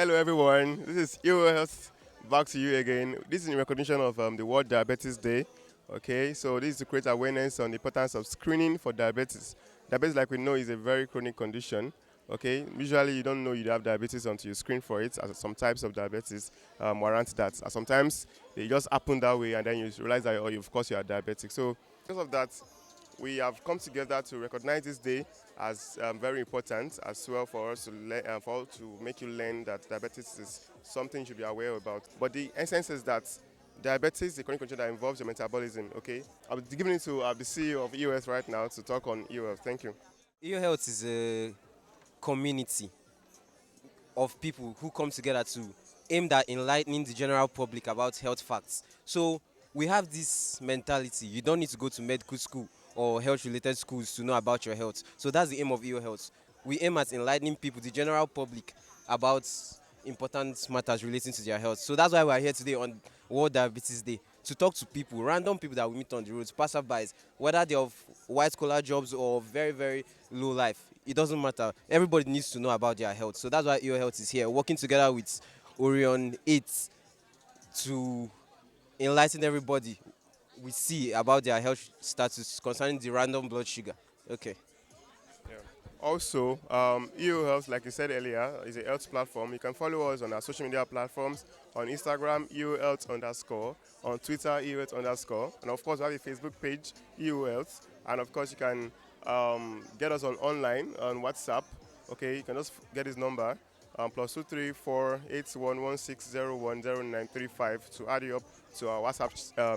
Hello, everyone. This is EOS back to you again. This is in recognition of the World Diabetes Day. Okay, so this is to create awareness on the importance of screening for diabetes. Diabetes, like we know, is a very chronic condition. Okay, usually you don't know you have diabetes until you screen for it. As some types of diabetes warrant that. Sometimes they just happen that way, and then you realize that, of course, you are diabetic. So because of that, we have come together to recognize this day as very important as well for us to to make you learn that diabetes is something you should be aware about. But the essence is that diabetes is a chronic condition that involves your metabolism. Okay, I'll be giving it to the CEO of EOS right now to talk on EOS. Thank you. Ear Health is a community of people who come together to aim at enlightening the general public about health facts. So we have this mentality: you don't need to go to medical school or health-related schools to know about your health. So that's the aim of Ear Health. We aim at enlightening people, the general public, about important matters relating to their health. So that's why we're here today on World Diabetes Day, to talk to people, random people that we meet on the roads, passerbys, whether they're of white collar jobs or very, very low life. It doesn't matter. Everybody needs to know about their health. So that's why EO Health is here, working together with Orion 8 to enlighten everybody we see about their health status concerning the random blood sugar. Okay. Also, EU Health, like you said earlier, is a health platform. You can follow us on our social media platforms on Instagram, EU Health underscore, on Twitter, EU Health underscore, and of course, we have a Facebook page, EU Health, and of course, you can get us on online on WhatsApp. Okay, you can just get his number, +234-8116010935 to add you up to our WhatsApp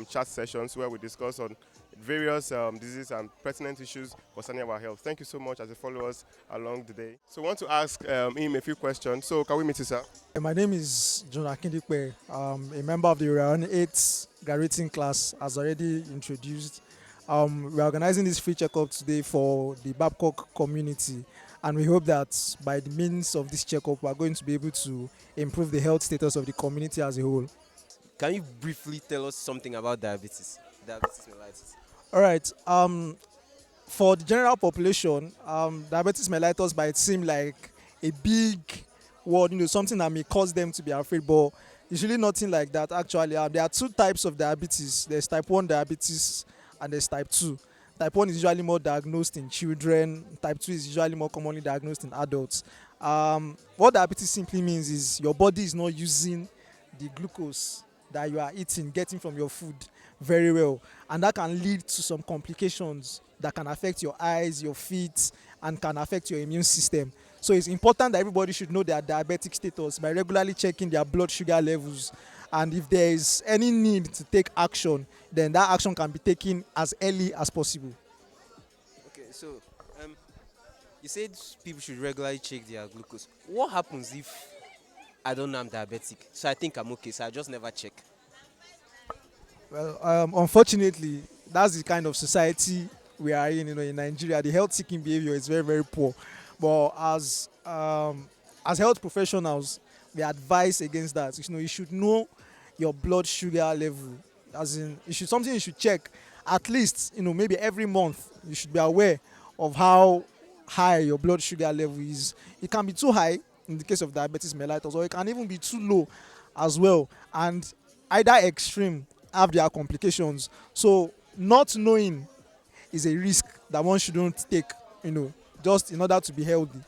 chat sessions where we discuss on various diseases and pertinent issues concerning our health. Thank you so much as you follow us along the day. So I want to ask him a few questions. So can we meet you, sir? My name is John Akindipe. A member of the Round 8 graduating class, as already introduced. We're organizing this free checkup today for the Babcock community, and we hope that by the means of this checkup, we're going to be able to improve the health status of the community as a whole. Can you briefly tell us something about diabetes? Diabetes mellitus. All right. For the general population, diabetes mellitus might seem like a big word, something that may cause them to be afraid, but it's really nothing like that. Actually, there are two types of diabetes. There's type 1 diabetes and there's type 2. Type 1 is usually more diagnosed in children. Type 2 is usually more commonly diagnosed in adults. What diabetes simply means is your body is not using the glucose that you are eating, getting from your food very well, and that can lead to some complications that can affect your eyes, your feet, and can affect your immune system. So it's important that everybody should know their diabetic status by regularly checking their blood sugar levels, and if there is any need to take action, then that action can be taken as early as possible. Okay, so you said people should regularly check their glucose. What happens if I don't know I'm diabetic? So I think I'm okay, so I just never check. Well, unfortunately, that's the kind of society we are in. In Nigeria, the health-seeking behavior is very, very poor. But as health professionals, we advise against that. You should know your blood sugar level. As in, something you should check at least. Maybe every month. You should be aware of how high your blood sugar level is. It can be too high in the case of diabetes mellitus, or it can even be too low as well. And either extreme have their complications. So not knowing is a risk that one shouldn't take, just in order to be healthy.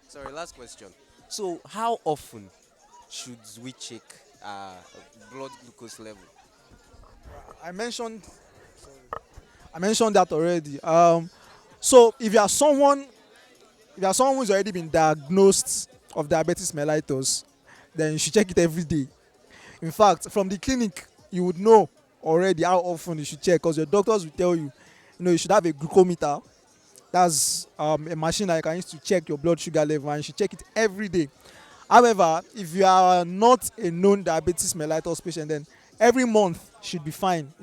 Sorry, last question. So how often should we check blood glucose level? I mentioned I mentioned that already. So if you are someone who's already been diagnosed of diabetes mellitus, then you should check it every day. In fact, from the clinic, you would know already how often you should check, because your doctors will tell you, you should have a glucometer. That's a machine that you can use to check your blood sugar level, and you should check it every day. However, if you are not a known diabetes mellitus patient, then every month should be fine,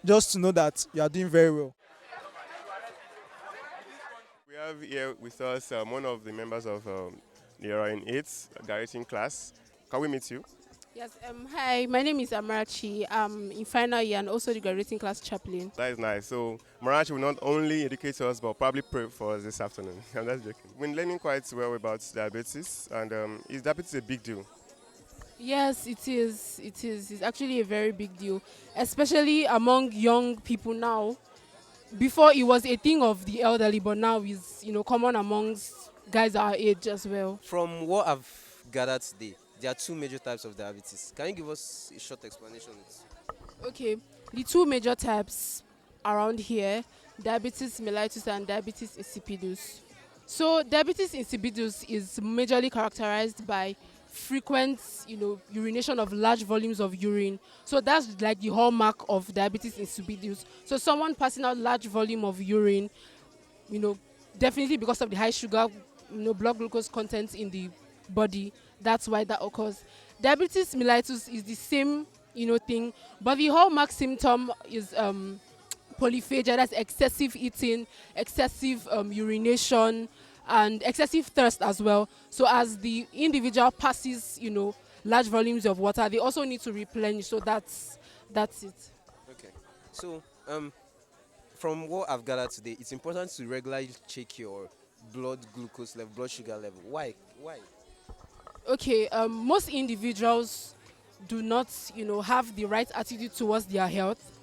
just to know that you are doing very well. We have here with us one of the members of the Orion 8 graduating class. Can we meet you? Yes, hi, my name is Amarachi. I'm in final year and also the graduating class chaplain. That is nice. So Marachi will not only educate us, but probably pray for us this afternoon. I'm just joking. We've been learning quite well about diabetes, and is diabetes a big deal? Yes, it is. It is. It's actually a very big deal, especially among young people now. Before it was a thing of the elderly, but now it's common amongst guys our age as well. From what I've gathered today, there are two major types of diabetes. Can you give us a short explanation? Okay, the two major types around here: diabetes mellitus and diabetes insipidus. So diabetes insipidus is majorly characterized by frequent, urination of large volumes of urine. So that's like the hallmark of diabetes insipidus. So someone passing out large volume of urine, you know, definitely because of the high sugar, blood glucose content in the body. That's why that occurs. Diabetes mellitus is the same, thing, but the hallmark symptom is polyphagia. That's excessive eating, excessive urination, and excessive thirst as well. So as the individual passes, large volumes of water, they also need to replenish. So that's it. Okay. So, from what I've gathered today, it's important to regularly check your blood glucose level, blood sugar level. Why? Why? Okay, most individuals do not, have the right attitude towards their health,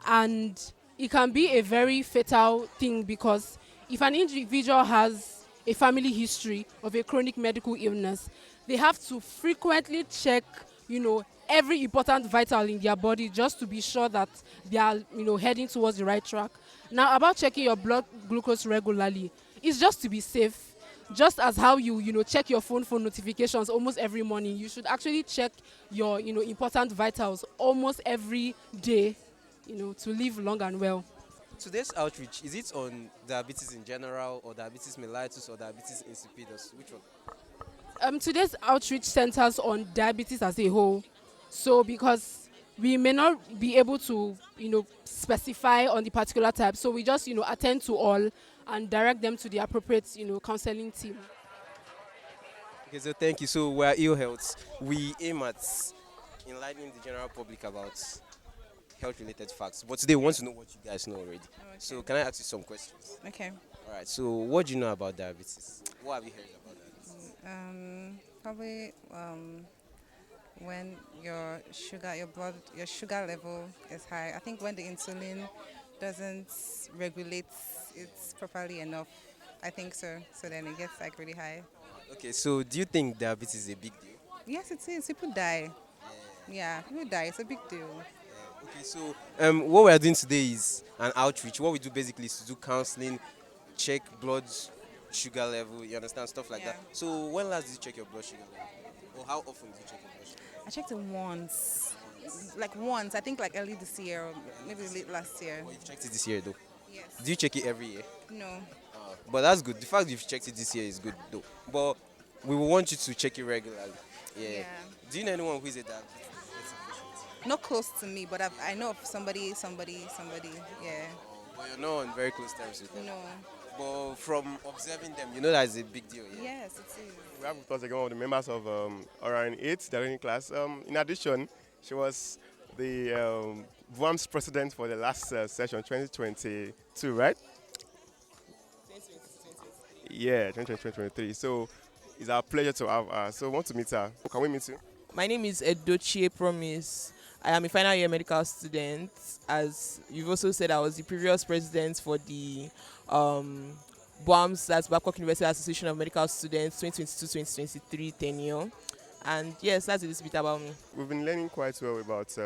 and it can be a very fatal thing because if an individual has a family history of a chronic medical illness, they have to frequently check, every important vital in their body just to be sure that they are, heading towards the right track. Now, about checking your blood glucose regularly, it's just to be safe. Just as how you check your phone notifications almost every morning, you should actually check your important vitals almost every day, to live long and well. Today's outreach, is it on diabetes in general, or diabetes mellitus, or diabetes insipidus? Which one? Today's outreach centers on diabetes as a whole. So because we may not be able to, specify on the particular type, so we just, attend to all and direct them to the appropriate, counseling team. Okay, so thank you. So we're ill health. We aim at enlightening the general public about health-related facts. But today we want to know what you guys know already. So can I ask you some questions? Okay. All right. So what do you know about diabetes? What have you heard about diabetes? Probably when your sugar level is high. I think when the insulin doesn't regulate it properly enough. I think so. So then it gets like really high. Okay. So do you think diabetes is a big deal? Yes, it is. People die. Yeah, people die. It's a big deal. Okay. So what we are doing today is an outreach. What we do basically is to do counseling, check blood sugar level. You understand stuff like Yeah. that. So when last did you check your blood sugar level? Or how often do you check your blood sugar? I checked it once. Like once. I think like early this year or maybe late last year. Or you've checked it this year though? Yes. Do you check it every year? No. But that's good. The fact you've checked it this year is good though. But we will want you to check it regularly. Yeah. Yeah. Do you know anyone who is a diabetes patient? Not close to me, but I know of somebody. Yeah. But you're not on very close terms with them. No. But from observing them, you know that is a big deal. Yeah. Yes, it is. We have with us again one of the members of Orion 8, the learning class. In addition, she was the VUAM's president for the last session, 2022, right? Yeah, 2023. So it's our pleasure to have her. So we want to meet her. Can we meet you? My name is Edochie Promise. I am a final year medical student. As you've also said, I was the previous president for the BOAMS, that's Babcock University Association of Medical Students 2022-2023 tenure. And yes, that's a little bit about me. We've been learning quite well about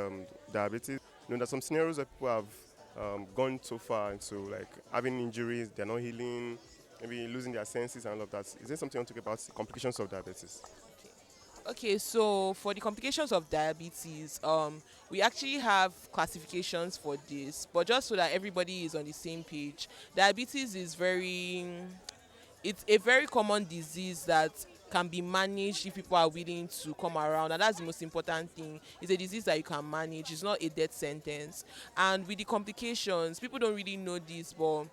diabetes. There's some scenarios where people have gone so far into like having injuries, they're not healing, maybe losing their senses and all of that. Is there something you want to talk about the complications of diabetes? Okay, so for the complications of diabetes, we actually have classifications for this, but just so that everybody is on the same page, diabetes is it's a very common disease that can be managed if people are willing to come around, and that's the most important thing. It's a disease that you can manage. It's not a death sentence. And with the complications, people don't really know this, but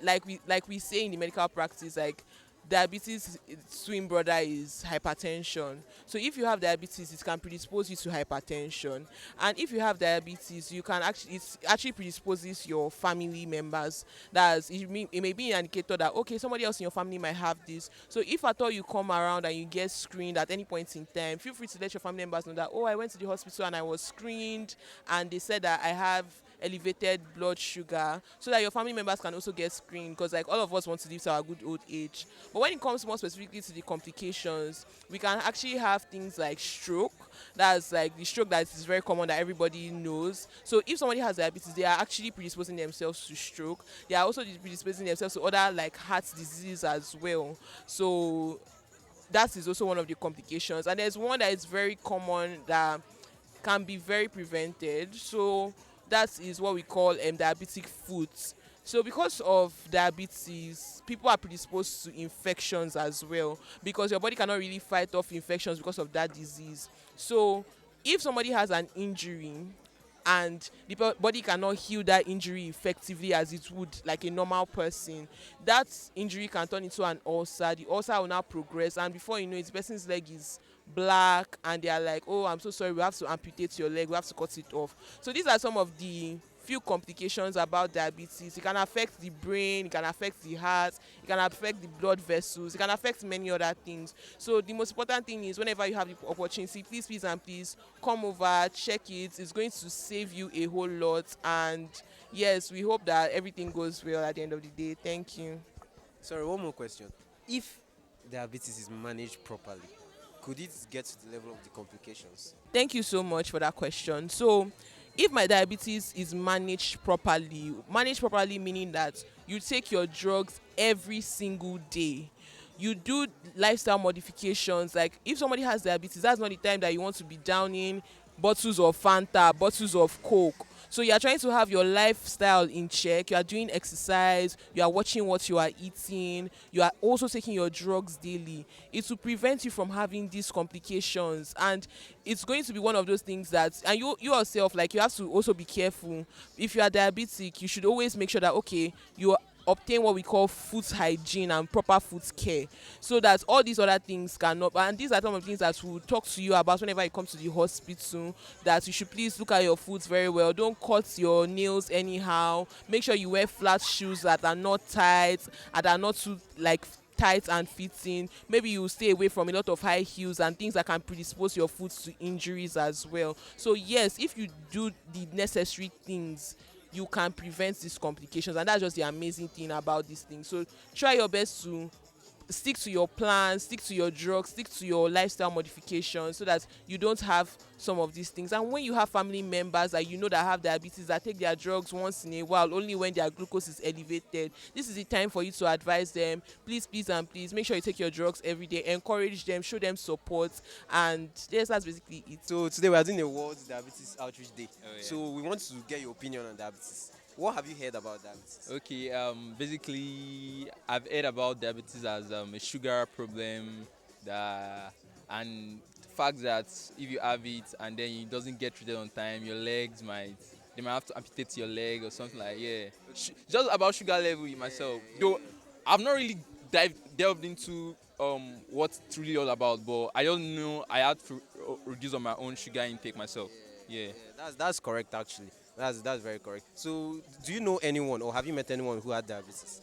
like we say in the medical practice, like diabetes twin brother is hypertension. So if you have diabetes, it can predispose you to hypertension, and if you have diabetes, you can actually it actually predisposes your family members. It may be an indicator that okay, somebody else in your family might have this. So if at all you come around and you get screened at any point in time, feel free to let your family members know that, oh, I went to the hospital and I was screened and they said that I have elevated blood sugar, so that your family members can also get screened, because like all of us want to live to our good old age. But when it comes more specifically to the complications, we can actually have things like stroke. That's like the stroke that is very common, that everybody knows. So if somebody has diabetes, they are actually predisposing themselves to stroke. They are also predisposing themselves to other like heart diseases as well. So that is also one of the complications. And there's one that is very common that can be very prevented. So that is what we call diabetic foot. So because of diabetes, people are predisposed to infections as well, because your body cannot really fight off infections because of that disease. So if somebody has an injury and the body cannot heal that injury effectively as it would like a normal person, that injury can turn into an ulcer. The ulcer will now progress, and before you know it, the person's leg is black and they are like, oh, I'm so sorry, we have to amputate your leg, we have to cut it off. So these are some of the few complications about diabetes. It can affect the brain, it can affect the heart, it can affect the blood vessels, it can affect many other things. So the most important thing is, whenever you have the opportunity, please come over, check it. It's going to save you a whole lot. And yes, we hope that everything goes well at the end of the day. Thank you. Sorry, one more question. If diabetes is managed properly, could it get to the level of the complications? Thank you so much for that question. So if my diabetes is managed properly meaning that you take your drugs every single day, you do lifestyle modifications. Like if somebody has diabetes, that's not the time that you want to be downing bottles of Fanta, bottles of Coke. So you are trying to have your lifestyle in check. You are doing exercise, you are watching what you are eating, you are also taking your drugs daily. It will prevent you from having these complications, and it's going to be one of those things that, and you yourself, like, you have to also be careful. If you are diabetic, you should always make sure that okay, you obtain what we call foot hygiene and proper foot care, so that all these other things cannot. And these are some of the things that we'll talk to you about whenever you come to the hospital, that you should please look at your foot very well. Don't cut your nails anyhow. Make sure you wear flat shoes that are not tight and are not too like tight and fitting. Maybe you stay away from a lot of high heels and things that can predispose your foot to injuries as well. So yes, if you do the necessary things, you can prevent these complications, and that's just the amazing thing about these things. So try your best to stick to your plan, stick to your drugs, stick to your lifestyle modifications, so that you don't have some of these things. And when you have family members that you know that have diabetes, that take their drugs once in a while, only when their glucose is elevated, this is the time for you to advise them, please make sure you take your drugs every day. Encourage them, show them support, and yes, that's basically it. So today we are doing a World Diabetes Outreach Day. So we want to get your opinion on diabetes. What have you heard about diabetes? Okay, basically, I've heard about diabetes as a sugar problem, and the fact that if you have it and then it doesn't get treated on time, they might have to amputate your leg or something like just about sugar level myself. Though I've not really delved into what it's really all about, but I don't know. I had to reduce on my own sugar intake myself. Yeah. That's correct actually. That's very correct. So, do you know anyone, or have you met anyone who had diabetes?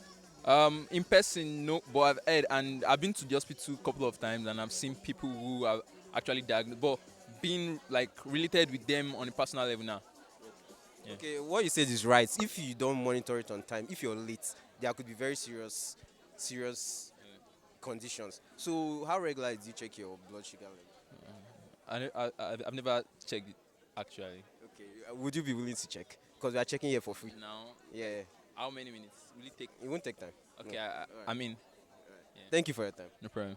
In person, no, but I've heard, and I've been to the hospital a couple of times, and I've seen people who are actually diagnosed, but being like related with them on a personal level now. Yeah. Okay, what you said is right. If you don't monitor it on time, if you're late, there could be very serious conditions. So, how regularly do you check your blood sugar level? I've never checked it actually. Okay, would you be willing to check? Because we are checking here for free. Now? Yeah. How many minutes will it take? It won't take time. Okay, No. I mean. Thank you for your time. No problem.